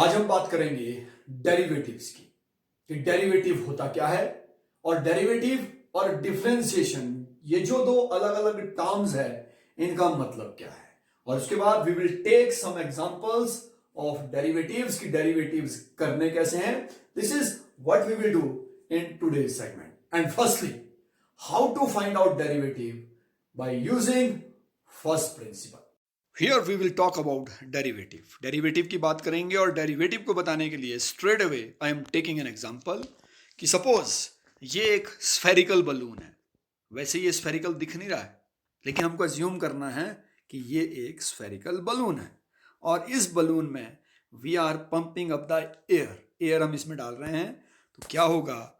आज हम बात करेंगे डेरिवेटिव्स की कि डेरिवेटिव होता क्या है और डेरिवेटिव और डिफरेंशिएशन ये जो दो अलग अलग टर्म्स है इनका मतलब क्या है। और उसके बाद we will take some examples of derivatives की डेरिवेटिव्स करने कैसे हैं। This is what we will do in today's segment. And firstly how to find out derivative by using first principle. Here we will talk about derivative. Derivative की बात करेंगे और derivative को बताने के लिए straight away I am taking an example कि suppose ये एक स्फेरिकल बलून है। वैसे ये स्फेरिकल दिख नहीं रहा है लेकिन हमको अज्यूम करना है कि ये एक स्फेरिकल बलून है और इस बलून में we are pumping up the air हम इसमें डाल रहे हैं। तो क्या होगा,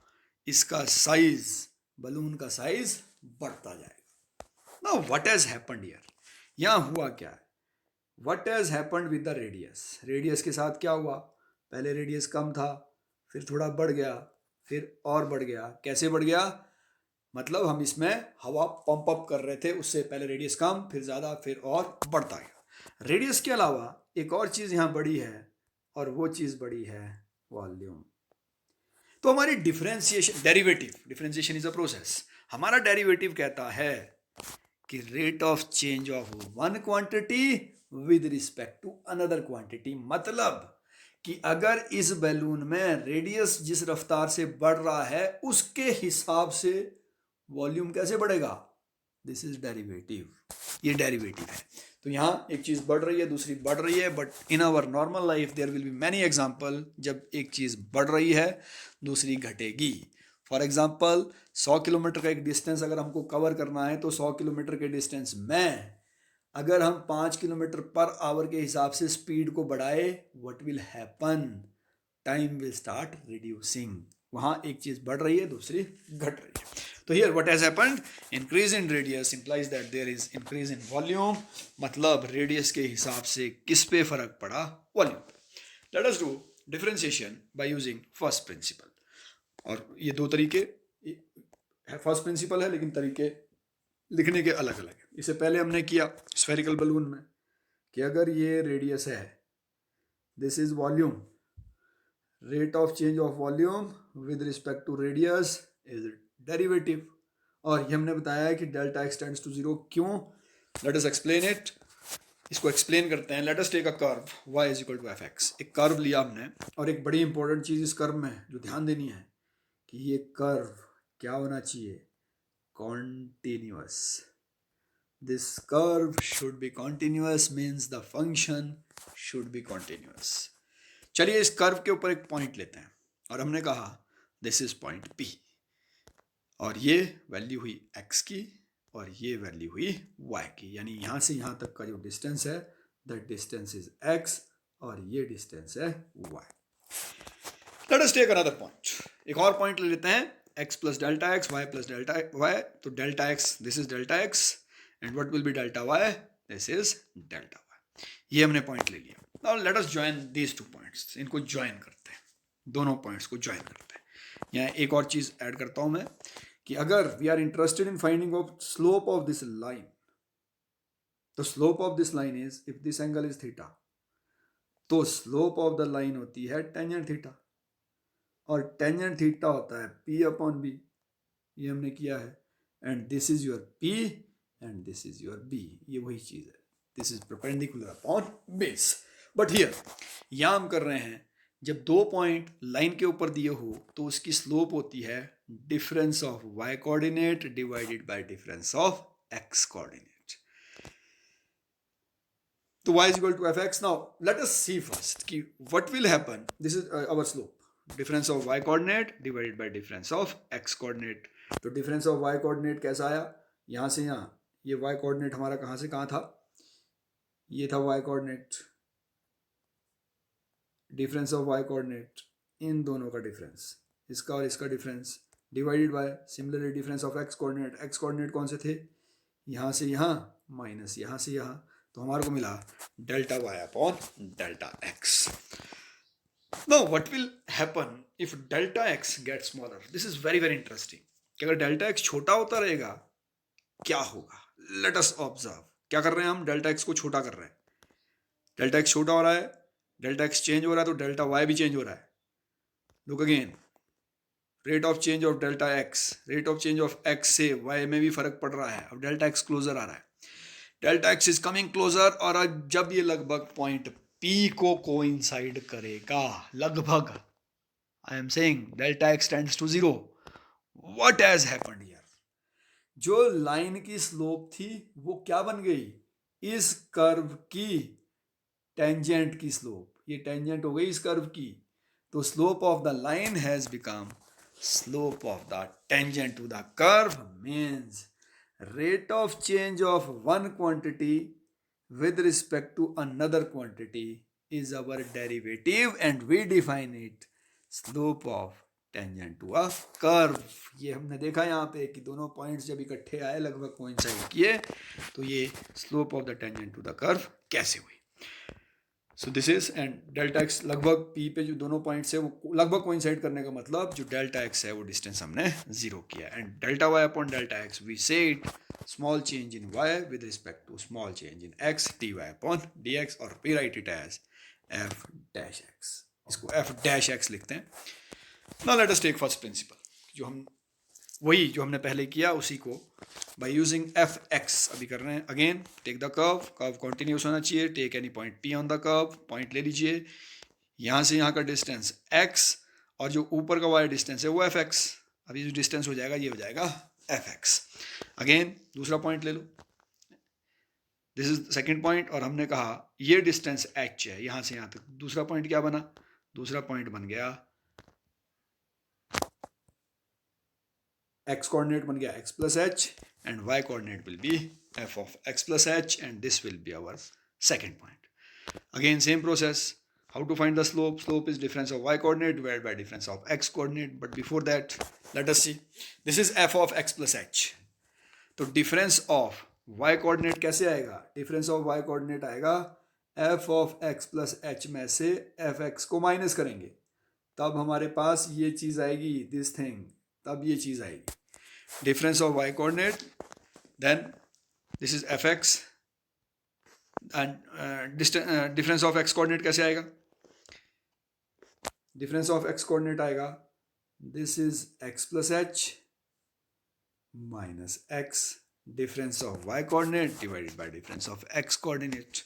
इसका साइज, बलून का साइज बढ़ता जाएगा। Now what has happened here, यहां हुआ क्या है, what has happened with the radius. Radius के साथ क्या हुआ, पहले रेडियस कम था, फिर थोड़ा बढ़ गया, फिर और बढ़ गया। कैसे बढ़ गया, मतलब हम इसमें हवा पंप अप कर रहे थे, उससे पहले रेडियस कम, फिर ज़्यादा, फिर और बढ़ता गया। रेडियस के अलावा एक और चीज़ यहाँ बड़ी है और वो चीज़ बड़ी है वॉल्यूम। तो हमारी डिफरेंशिएशन इज अ प्रोसेस। हमारा डेरिवेटिव कहता है कि rate of change of one quantity with respect to another quantity, मतलब कि अगर इस बैलून में रेडियस जिस रफ्तार से बढ़ रहा है उसके हिसाब से वॉल्यूम कैसे बढ़ेगा, दिस इज डेरिवेटिव। ये डेरिवेटिव है। तो यहाँ एक चीज बढ़ रही है, दूसरी बढ़ रही है, but in our normal life there will be many example जब एक चीज बढ़ रही है दूसरी घटेगी। फॉर एग्जाम्पल 100 किलोमीटर का एक डिस्टेंस अगर हमको कवर करना है तो 100 किलोमीटर के डिस्टेंस में अगर हम 5 किलोमीटर पर आवर के हिसाब से स्पीड को बढ़ाए, what will happen, time will start reducing. वहां एक चीज बढ़ रही है दूसरी घट रही है। तो here what has happened, increase in radius implies that there is increase in volume, मतलब रेडियस के हिसाब से किस पे फर्क पड़ा, वॉल्यूम पे। Let us do differentiation by using first principle. और ये दो तरीके है, फर्स्ट प्रिंसिपल है लेकिन तरीके लिखने के अलग अलग है। इससे पहले हमने किया स्फेरिकल बलून में कि अगर ये रेडियस है, this is volume, rate of change of volume with respect to radius is derivative. और ये हमने बताया है कि delta x tends to zero. क्यों, लेट अस एक्सप्लेन इट। इसको एक्सप्लेन करते हैं। Let us take a curve y is equal to f x. एक कर्व लिया हमने और एक बड़ी इंपॉर्टेंट चीज इस कर्व में जो ध्यान देनी है कि ये कर्व क्या होना चाहिए, continuous. This curve should be continuous means the function should be continuous. चलिए इस कर्व के ऊपर एक पॉइंट लेते हैं और हमने कहा दिस इज पॉइंट P और ये वैल्यू हुई x की और ये वैल्यू हुई y की, यानी यहां से यहां तक का जो डिस्टेंस है दैट डिस्टेंस इज x और ये डिस्टेंस है y। Let us take another point, एक और पॉइंट ले लेते हैं, x plus delta x, y plus delta y. तो delta x, this is delta x, and what will be delta y? This is delta y. ये हमने point ले लिया। Now let us join these two points. इनको join करते हैं, दोनों points को ज्वाइन करते हैं। यहाँ एक और चीज ऐड करता हूं मैं कि अगर we are interested in finding of slope of this line, तो slope of this line is if this angle is theta, तो स्लोप ऑफ द लाइन होती है टेंजेंट थीटा और टेंजेंट थीटा होता है P अपॉन B। ये हमने किया है। And this is your P and this is your B, ये वही चीज है। This is perpendicular upon base. But here यहां हम कर रहे हैं जब दो पॉइंट लाइन के ऊपर दिए हो तो उसकी स्लोप होती है difference of y coordinate divided by difference of x coordinate. तो y is equal to fx. Now let us see first कि what will happen. This is our slope, difference of y coordinate divided by difference of x coordinate. तो difference of y coordinate कैसा आया, यहां से यहां, ये y coordinate हमारा कहां से कहां था, ये था y coordinate, difference of y coordinate, इन दोनों का डिफरेंस, इसका और इसका difference, divided by similarly difference of x coordinate. x coordinate कौन से थे, यहां से यहां माइनस यहां से यहां, तो हमारे को मिला delta y upon delta x। Now what will happen if delta x gets smaller? This is very very interesting. कि अगर delta x छोटा होता रहेगा क्या होगा, let us observe। क्या कर रहे हैं हम, delta x को छोटा कर रहे हैं, delta x छोटा हो रहा है, डेल्टा एक्स चेंज हो रहा है तो डेल्टा वाई भी चेंज हो रहा है. Look again, rate of change of delta x, rate of change of x से वाई में भी फर्क पड़ रहा है. अब डेल्टा एक्स क्लोजर आ रहा है, delta x is coming closer, और जब ये लगभग पॉइंट पी को कोइंसाइड करेगा, लगभग, I am saying delta x tends to 0, what has happened here? जो लाइन की स्लोप थी वो क्या बन गई? इस कर्व की टेंजेंट की स्लोप. ये टेंजेंट हो गई इस कर्व की, तो slope of the line has become slope of the tangent to the curve, means rate of change of one quantity with respect to another quantity is our derivative, and we define it slope of tangent to a curve. ये हमने देखा यहाँ पे कि दोनों points जब इकट्ठे आए, लगभग कोइंसाइड किए, तो ये slope of the tangent to the curve कैसे हुई. So this is, and delta x लगभग पी पे जो दोनों पॉइंट्स है वो लगभग कोइंसाइड करने का मतलब जो डेल्टा एक्स है वो डिस्टेंस हमने 0 किया. And delta y upon delta x we said small change in y with respect to small change in x, d y upon D x, और we write it as f dash x. इसको f dash x लिखते हैं. Now let us take first principle, जो हम वही जो हमने पहले किया उसी को बाय यूजिंग एफ एक्स अभी कर रहे हैं. Again take the curve, curve continuous होना चाहिए. Take any point P on the curve, point ले लीजिए, यहाँ से यहाँ का डिस्टेंस एक्स, और जो ऊपर का वाई डिस्टेंस है वो एफ एक्स. अभी जो डिस्टेंस हो जाएगा ये हो जाएगा एफ एक्स. अगेन दूसरा पॉइंट ले लो, दिस इज सेकेंड पॉइंट, और हमने कहा ये डिस्टेंस एच है यहाँ से यहाँ तक. दूसरा पॉइंट क्या बना? दूसरा पॉइंट बन गया x coordinate बन गया x plus h, and y coordinate will be f of x plus h, and this will be our second point. Again same process, how to find the slope? Slope is difference of y coordinate divided by difference of x coordinate. But before that let us see, this is f of x plus h, तो difference of y coordinate कैसे आएगा? difference of y coordinate आएगा f of x plus h में से f x को minus करेंगे, तब हमारे पास ये चीज आएगी, दिस थिंग, तब ये चीज आएगी. Difference of y coordinate, then this is f x, and difference of x coordinate कैसे आएगा? डिफरेंस ऑफ x कोऑर्डिनेट आएगा, this is x plus h minus x, difference of y coordinate divided by difference of x coordinate.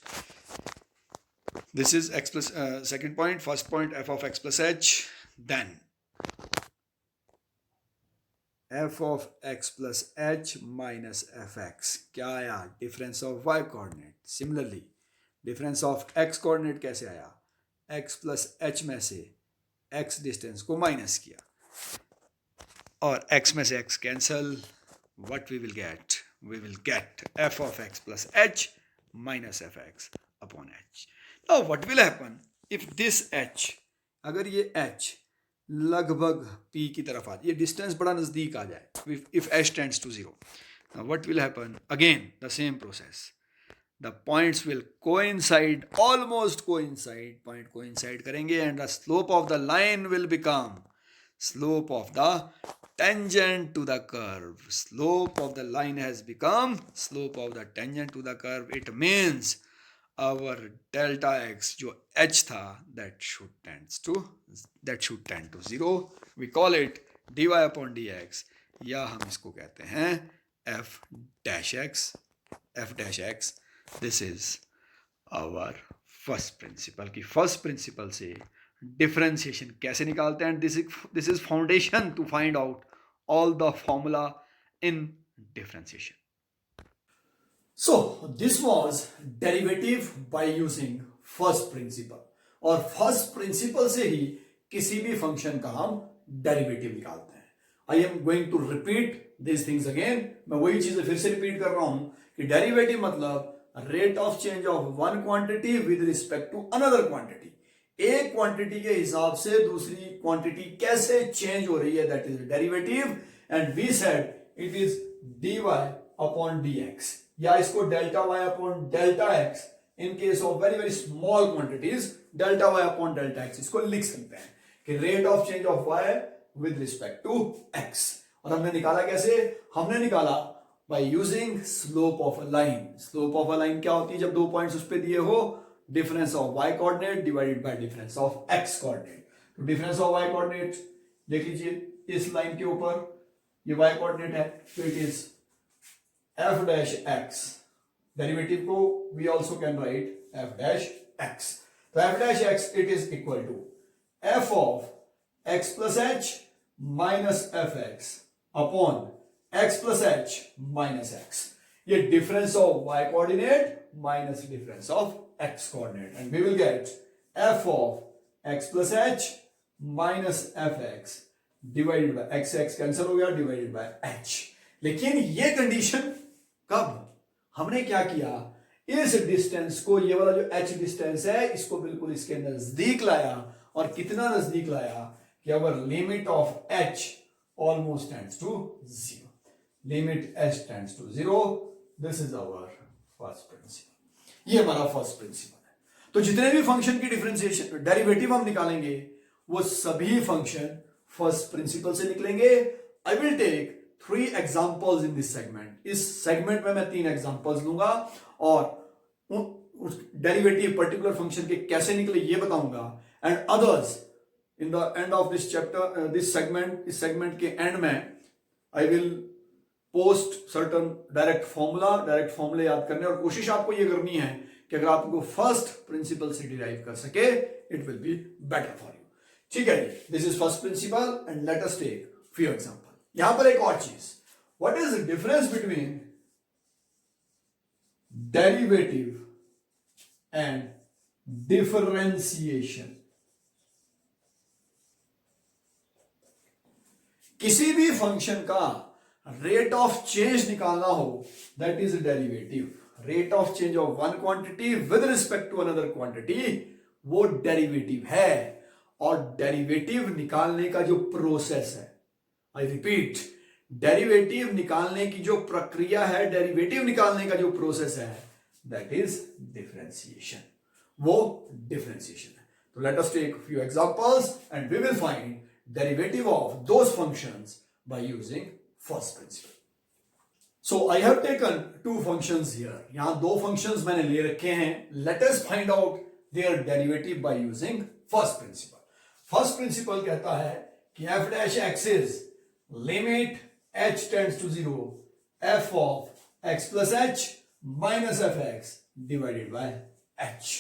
This is x plus second point, first point f of x plus h, then f of x plus h minus fx. क्या आया? Difference of y coordinate. Similarly difference of x coordinate कैसे आया? x plus h में से x distance को minus किया, और x में से x cancel. what we will get? We will get f of x plus h minus fx upon h. Now what will happen if this h, अगर ये h लगभग p की तरफ आ जाए, ये डिस्टेंस बड़ा नजदीक आ जाए, if h tends to 0, now what will happen? Again the same process, the points will coincide, almost coincide, point coincide करेंगे, and the slope of the line will become slope of the tangent to the curve. Slope of the line has become slope of the tangent to the curve. It means our delta x जो h था that should tend to 0. We call it dy upon dx, या हम इसको कहते हैं f dash x. This is our first principle कि first principle से differentiation कैसे निकालते हैं. This is foundation to find out all the formula in differentiation. So this was derivative by using first principle, और first principle से ही किसी भी function का हम डेरिवेटिव निकालते हैं. I am going to repeat these things again. मैं वही चीजें फिर से रिपीट कर रहा हूं कि डेरिवेटिव मतलब rate of change of one quantity with respect to another quantity. एक क्वांटिटी के हिसाब से दूसरी क्वांटिटी कैसे चेंज हो रही है, that is derivative. And we said it is dy upon dx, या इसको delta y upon delta x, in case of very very small quantities delta y upon delta x, इसको लिख सकते हैं कि rate of change of y with respect to x. और हमने निकाला कैसे? हमने निकाला by using slope of a line. Slope of a line क्या होती है? जब दो पॉइंट्स उस पे दिए हो, difference of y coordinate divided by difference of x coordinate. तो डिफरेंस ऑफ y कोऑर्डिनेट देख लीजिए इस लाइन के ऊपर ये y कोऑर्डिनेट है, तो it is f dash x, derivative को we also can write f dash x। तो f dash x it is equal to f of x plus h minus f x upon x plus h minus x। ये difference of y coordinate minus difference of x coordinate, and we will get f of x plus h minus fx divided by x cancel हो गया divided by h। लेकिन ये condition कब, हमने क्या किया, इस डिस्टेंस को, ये वाला जो h डिस्टेंस है इसको बिल्कुल इसके नजदीक लाया, और कितना नजदीक लाया कि our limit of h almost tends to 0, limit h tends to 0, this is our first principle. ये हमारा फर्स्ट प्रिंसिपल है। तो जितने भी फंक्शन की डिफरेंशिएशन डेरिवेटिव हम निकालेंगे वो सभी फंक्शन फर्स्ट प्रिंसिपल से निकलेंगे। I will take 3 examples in this segment. इस सेगमेंट में मैं 3 एग्जांपल्स लूंगा और उस डेरिवेटिव पर्टिकुलर फंक्शन के कैसे निकले ये बताऊंगा, and others in the end of this chapter, this segment, इस सेगमेंट के एंड में I will post certain direct फॉर्मूले याद करने, और कोशिश आपको ये करनी है कि अगर आपको फर्स्ट प्रिंसिपल से डिराइव कर सके it will be better for you. ठीक है, this is first principle and let us take few example. यहां पर एक और चीज, what is the difference between derivative and differentiation. किसी भी फंक्शन का रेट ऑफ चेंज निकालना हो, that is derivative. Rate of change of one quantity with respect to another quantity, वो डेरिवेटिव है। और डेरिवेटिव निकालने का जो प्रोसेस है, आई रिपीट, डेरिवेटिव निकालने की जो प्रक्रिया है, डेरिवेटिव निकालने का जो प्रोसेस है, दैट इज डिफरेंशिएशन, वो डिफरेंशिएशन है। तो let us take few examples and we will find derivative of those functions by using first principle. So I have taken 2 functions here। यहां 2 functions मैंने ले रखे हैं। Let us find out their derivative by using first principle. First principle कहता है कि f dash x is limit h tends to 0 f of x plus h minus f x divided by h।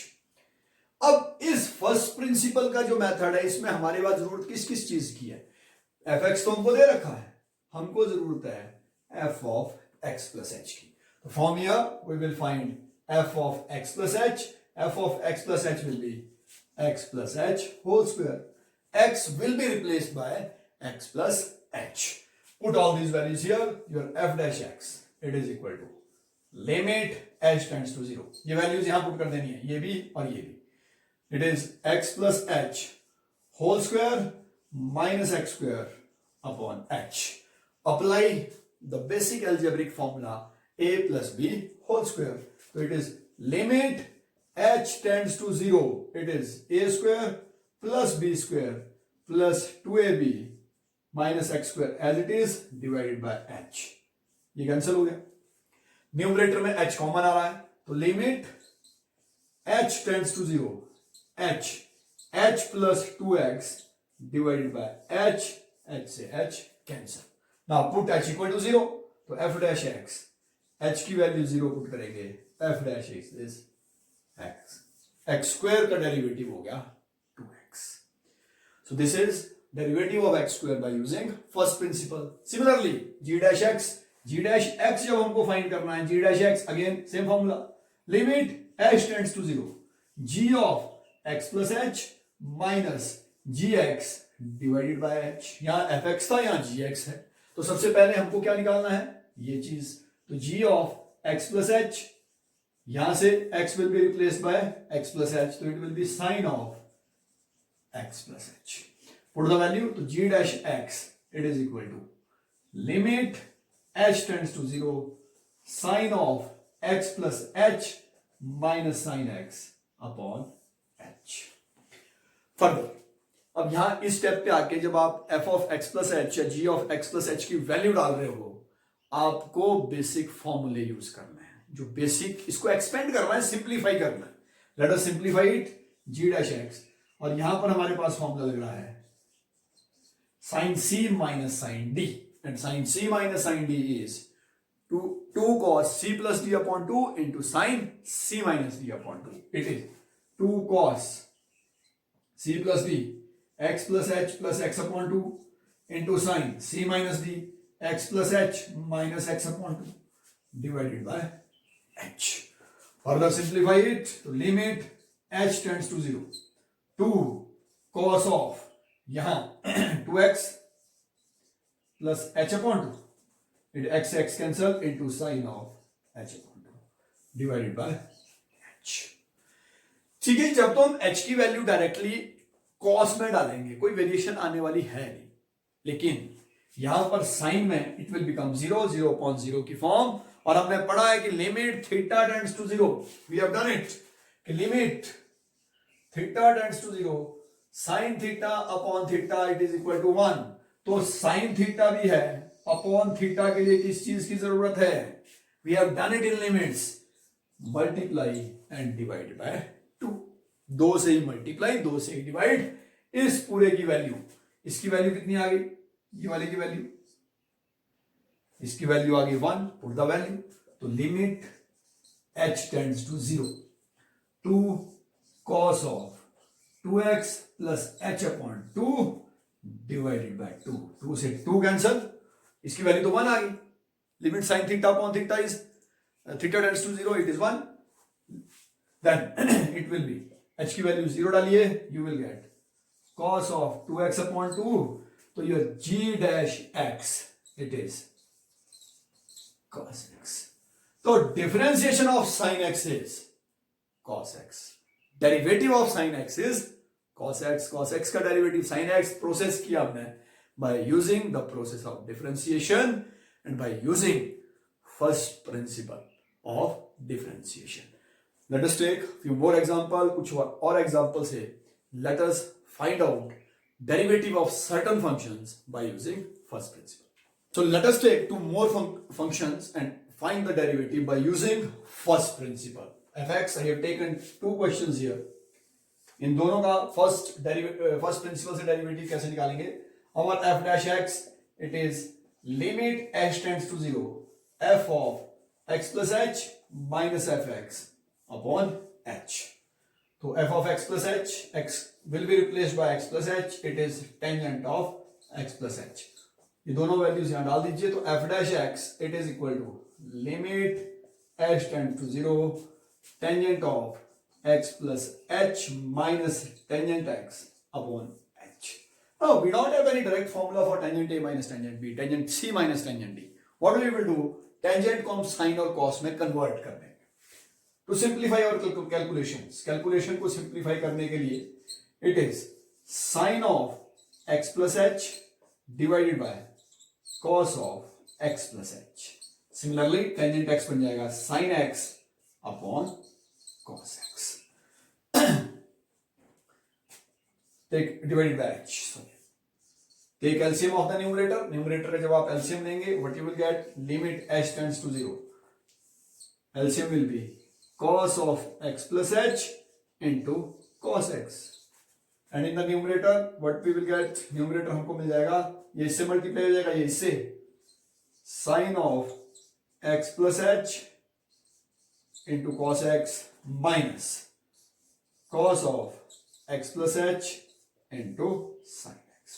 अब इस first principle का जो method है, इसमें हमारे पास जरूरत किस किस चीज की है? एफ एक्स तो हमको दे रखा है, हमको जरूरत है f of x plus h की। तो from here we will find f of x plus h। f of x plus h will be x plus h whole square. x will be replaced by x plus h. Put all these values here. Your f dash x, it is equal to limit h tends to 0. ये values यहां put कर देनी है, ये भी और ये भी। It is x plus h whole square minus x square upon h. Apply the basic algebraic formula a plus b whole square. So it is limit h tends to 0. It is a square plus b square plus 2ab minus x square as it is divided by h. ये cancel हो गया, numerator में h common आ रहा है, तो limit h tends to 0 h plus 2x divided by h से h cancel. Now put h equal to 0, तो f dash x, h की वैल्यू 0 पुट करेंगे, f dash x is x square का derivative हो गया 2x। So this is derivative of x square by using first principle. Similarly, g dash x जब हमको find करना है, g dash x again same formula, limit h tends to 0, g of x plus h minus gx divided by h। यहाँ fx था, यहाँ gx है, तो सबसे पहले हमको क्या निकालना है, ये चीज। तो g of x plus h, यहां से x will be replaced by x plus h, तो it will be sin of x plus h. Put the value, to g dash x, it is equal to limit h tends to 0 sin of x plus h minus sin x upon h. Further, अब यहां इस step पे आके जब आप f of x plus h या g of x plus h की value डाल रहे हो, आपको बेसिक फॉर्मूले यूज करना है। जो बेसिक, इसको एक्सपेंड करना है, सिंप्लीफाई करना है। Let us simplify it, g dash x, और यहां पर हमारे पास फॉर्मूला लग रहा है sin c minus sin d, and sin c minus sin d is 2 cos c plus d upon 2 into sin c minus d upon 2. It is 2 cos c plus d x plus h plus x upon 2 into sin c minus d x plus h minus x upon 2 divided by h. Further simplify it to limit h tends to 0. 2 cos of यहां 2x plus h upon 2, it x cancel into sin of h upon 2 divided by h. ठीक है, जब तो हम h की value directly cos में डालेंगे कोई वेरिएशन आने वाली है नहीं, लेकिन यहां पर साइन में इट विल बिकम 0, 0 upon 0 की फॉर्म, और हमने पढ़ा है कि limit theta tends to 0, we have done it, कि limit theta tends to 0 sine theta upon theta it is equal to 1. तो साइन थीटा भी है, अपॉन थीटा के लिए किस चीज की जरूरत है, we have done it in limits, multiply and divide by 2. 2 से ही मल्टीप्लाई, 2 से ही डिवाइड, इस पूरे की वैल्यू, इसकी वैल्यू कितनी आ गई, ये वाले की वैल्यू, इसकी वैल्यू आ गई 1, पुट द वैल्यू, तो limit h tends to 0, 2 cos of 2x plus h upon 2 divided by 2. 2 से 2 कैंसल, इसकी वैल्यू तो 1 आ गई, limit sine theta upon theta is theta tends to 0, it is 1, then it will be h की value 0 डालिए, you will get cos of 2x upon 2, तो your g dash x it is cos x. तो differentiation of sine x is cos x, derivative of sine x is cos x. cos x का derivative sin x process किया हमने by using the process of differentiation and by using first principle of differentiation. Let us take few more example, कुछ और example से let us find out derivative of certain functions by using first principle. So let us take two more functions and find the derivative by using first principle. fx, I have taken two questions here. इन दोनों का first principle से derivative कैसे निकालेंगे. our f dash x, it is limit h tends to 0 f of x plus h minus fx upon h. तो f of x plus h, x will be replaced by x plus h, it is tangent of x plus h. ये दोनों values यहां डाल दीजिए, तो f dash x it is equal to limit h tends to 0 tangent of x plus h minus tangent x upon h. Now we don't have any direct formula for tangent a minus tangent b, tangent c minus tangent d. What we will do, tangent को हम sin और cos में convert कर देंगे. To simplify our calculations, calculation को simplify करने के लिए it is sin of x plus h divided by cos of x plus h. Similarly, tangent x बन जाएगा sin x upon cos x. Take divided by h. Sorry. Take LCM of the numerator. Numerator का जब आप LCM लेंगे, what you will get, limit h tends to 0. LCM will be cos of x plus h into cos x. And in the numerator, what we will get, numerator हमको मिल जाएगा, ये इससे multiply हो जाएगा, ये इससे sine of x plus h into cos x minus cos of x plus h into sine x.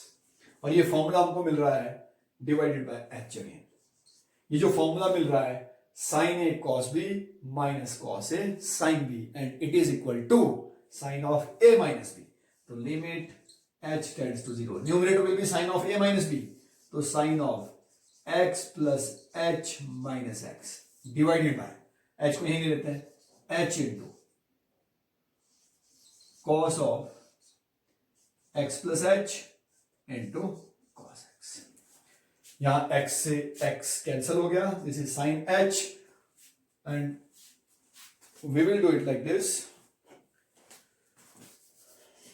और ये फॉर्मूला हमको मिल रहा है डिवाइडेड बाय h अगेन. ये जो फॉर्मूला मिल रहा है sine A cos B minus cos A sine B, and it is equal to sine of a minus B. तो limit h tends to 0. Numerator will be sin of a minus b. तो sin of x plus h minus x divided by h को यहीं ले लेते हैं, h into cos of x plus h into cos x. यहां x से x cancel हो गया, this is sin h, and we will do it like this.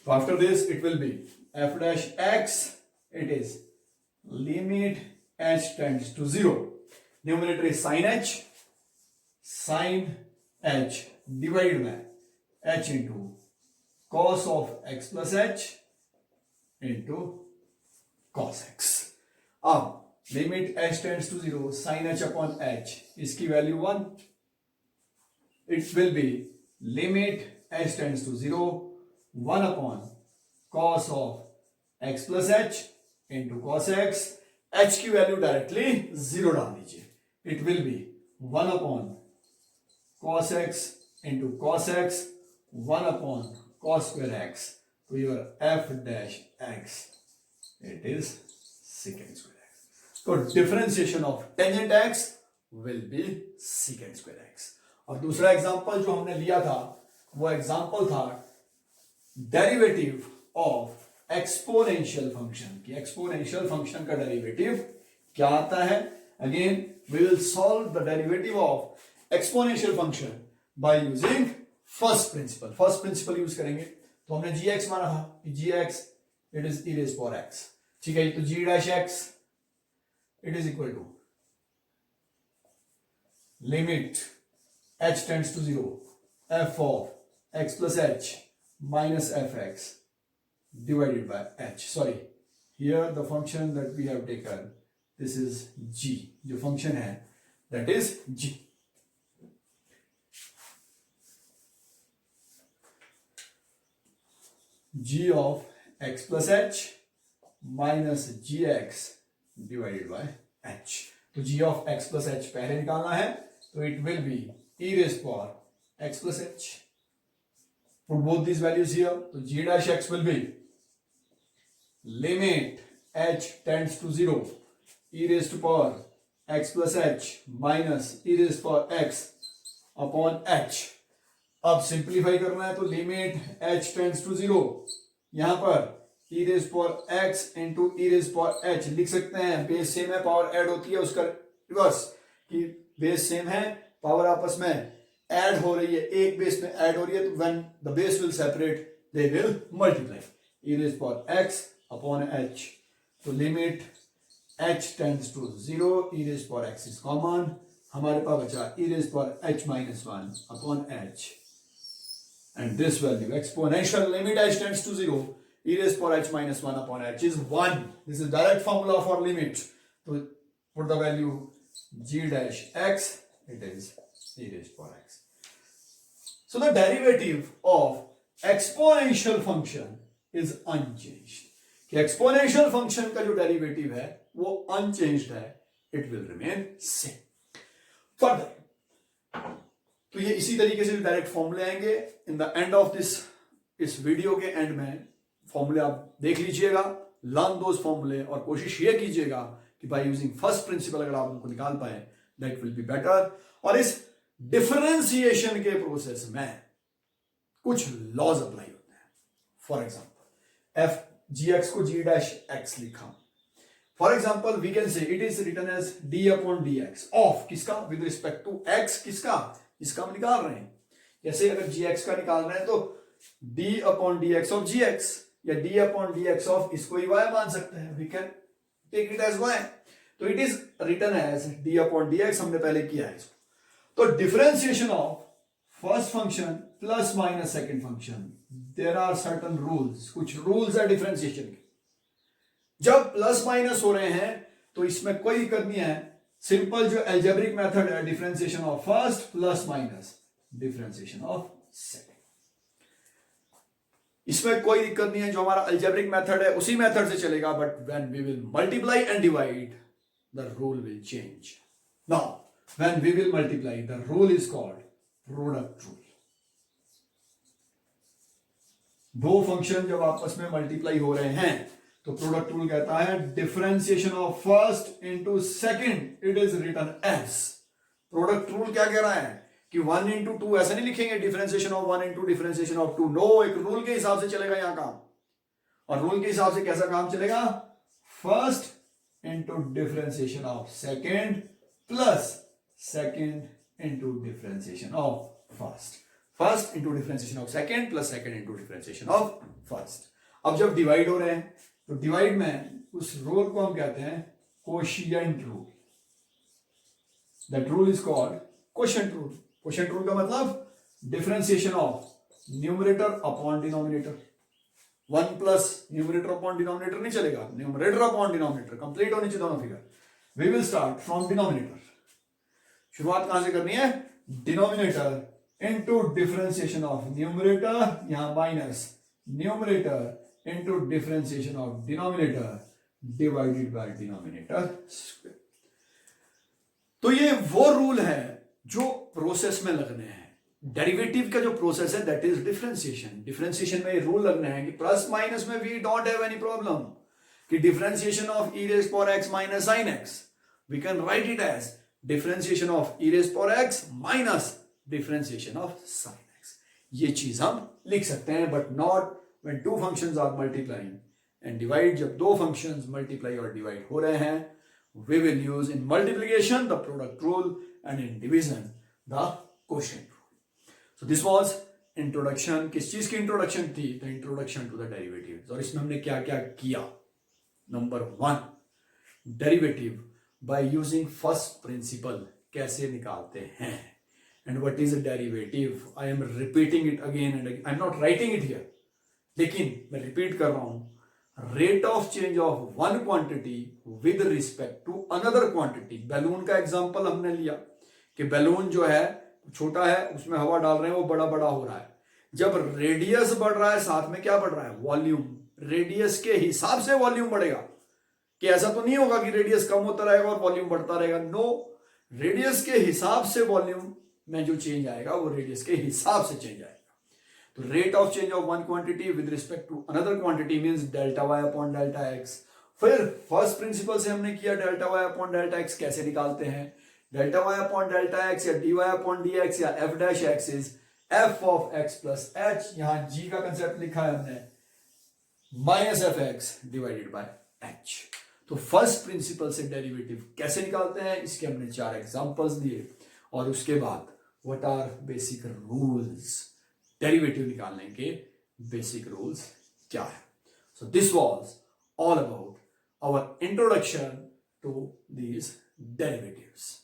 So after this it will be f dash x, it is limit h tends to 0. Numerator is sin h divided by h into cos of x plus h into cos x. अब limit h tends to 0 sin h upon h, इसकी value 1. It will be limit h tends to 0 1 upon cos of x plus h into cos x. h की value directly 0 डाल दीजिए. It will B 1 upon cos x into cos x 1 upon cos square x. तो your f dash x, it is secant square x. तो differentiation of tangent x will be secant square x. और दूसरा example जो हमने लिया था वो example था डेरिवेटिव ऑफ एक्सपोनेंशियल फंक्शन की. एक्सपोनेंशियल फंक्शन का डेरिवेटिव क्या आता है? Again we will solve the derivative of exponential function by using first principle. First principle use करेंगे. तो हमने gx माना था, gx it is e raised power x. ठीक है, तो g dash x it is equal to limit h tends to 0 f of x plus h minus fx divided by h. Sorry, here the function that we have taken, this is g. जो function है that is g. g of x plus h minus gx divided by h. तो g of x plus h पहले निकालना है, तो it will be e raised power x plus h. Put both these values here. So g dash x will be limit h tends to 0 e raised to power x plus h minus e raised to power x upon h. अब simplify करना है तो limit h tends to 0, यहां पर e raised to power x into e raised to power h लिख सकते हैं. Base same है, पावर ऐड होती है, उसका रिवर्स कि बेस सेम है, पावर आपस में ऐड हो रही है, एक बेस में ऐड हो रही है, तो when the base will separate they will multiply. e raised to power x upon h. तो limit h tends to 0 e raised to power x is common. हमारे पास बचा e raised to power h minus 1 upon h. And this value, exponential limit h tends to 0, e raised to power h minus 1 upon h is 1. This is direct formula for limit. So put the value g dash x, it is e raised to power x. So the derivative of exponential function is unchanged. कि exponential function का जो derivative है वो unchanged है, it will remain same. Further, तो ये इसी तरीके से डायरेक्ट फॉर्मूले आएंगे. In the end of this, इस वीडियो के एंड में फॉर्मूले आप देख लीजिएगा, लर्न दोस फॉर्मूले, और कोशिश ये कीजिएगा कि बाय यूजिंग फर्स्ट प्रिंसिपल अगर आप उनको निकाल पाए दैट विल बी बेटर. और इस डिफरेंशिएशन के प्रोसेस में कुछ लॉज अप्लाई होते हैं. For example F G X को जी डैश एक्स लिखा. For example we can say it is written as D upon D x of किसका, विद रिस्पेक्ट टू एक्स, किसका, इसका हम निकाल रहे हैं. जैसे अगर जी एक्स का निकाल रहे हैं तो d upon D x of g x, या d upon D x of इसको ही वाई मान सकते हैं, we can take it as y. तो it is written as D upon D x, हमने पहले किया है इसको. तो differentiation of first function plus minus second function, there are certain rules. कुछ रूल्स है डिफरेंशिएशन के. जब प्लस माइनस हो रहे हैं तो इसमें कोई दिक्कत नहीं है. सिंपल जो एल्जेब्रिक मेथड है, differentiation of first plus minus differentiation of second, इसमें कोई दिक्कत नहीं है. जो हमारा एल्जेब्रिक मेथड है उसी मेथड से चलेगा, but when we will multiply and divide the rule will change. Now when we will multiply, the rule is called product rule. दो फंक्शन जब आपस में मल्टीप्लाई हो रहे हैं तो प्रोडक्ट रूल कहता है differentiation of first into second, it is written as. Product rule क्या कह रहा है कि 1 into 2 ऐसा नहीं लिखेंगे differentiation of 1 into differentiation of 2. No, एक रूल के हिसाब से चलेगा यहां काम. और रूल के हिसाब से कैसा काम चलेगा, first into differentiation of second plus second into differentiation of first. First into differentiation of second plus second into differentiation of first. अब जब डिवाइड हो रहे हैं तो डिवाइड में उस रूल को हम कहते हैं quotient rule. That rule is called quotient rule. Quotient rule का मतलब differentiation of numerator upon denominator, 1 plus numerator upon denominator नहीं चलेगा, न्यूमरेटर अपॉन डिनोमिनेटर, कंप्लीट होनी चाहिए दोनों figure. We will start from denominator, शुरुआत कहां से करनी है, denominator into differentiation of numerator, यहां minus numerator into differentiation of denominator divided by denominator square. तो ये वो रूल है जो प्रोसेस में लगने हैं। डेरिवेटिव का जो प्रोसेस है दैट इज डिफरेंशिएशन। डिफरेंशिएशन में ये रूल लगने हैं कि प्लस माइनस में we don't have any problem, कि differentiation of e raised power x minus sin x, we can write it as differentiation of e raised power x minus differentiation of sin x। ये चीज हम लिख सकते हैं, but not when two functions are multiplying and divide। जब दो functions multiply और divide हो रहे हैं, we will use in multiplication the product rule and in division the quotient rule। so this was introduction। किस चीज की इंट्रोडक्शन थी, the introduction to the derivatives। और इसमें हमने क्या क्या किया। Number 1, derivative by using first principle कैसे निकालते हैं, and what is a derivative. I am repeating it again and again, I am not writing it here, लेकिन मैं रिपीट कर रहा हूं। Rate of change of one quantity with respect to another quantity. Balloon का example हमने लिया कि balloon जो है छोटा है, उसमें हवा डाल रहे हैं, वो बड़ा बड़ा हो रहा है। जब रेडियस बढ़ रहा है, साथ में क्या बढ़ रहा है, वॉल्यूम। रेडियस के हिसाब से वॉल्यूम बढ़ेगा, कि ऐसा तो नहीं होगा कि रेडियस कम होता रहेगा और वॉल्यूम बढ़ता रहेगा। नो, रेडियस के हिसाब से वॉल्यूम में जो चेंज आएगा वो रेडियस के हिसाब से चेंज आएगा। तो rate of change of one quantity with respect to another quantity means delta y upon delta x. फिर फर्स्ट प्रिंसिपल से हमने किया delta y upon delta x कैसे निकालते हैं। Delta y upon delta x या d y upon D x या f dash x is f of x plus h. यहां जी का कंसेप्ट लिखा है हमने, minus f x divided by h. तो फर्स्ट प्रिंसिपल से डेरिवेटिव कैसे निकालते हैं, इसके हमने 4 एग्जांपल्स दिए, और उसके बाद what are basic rules, derivative निकालने के बेसिक रूल्स क्या है। So this was all about our introduction to these derivatives.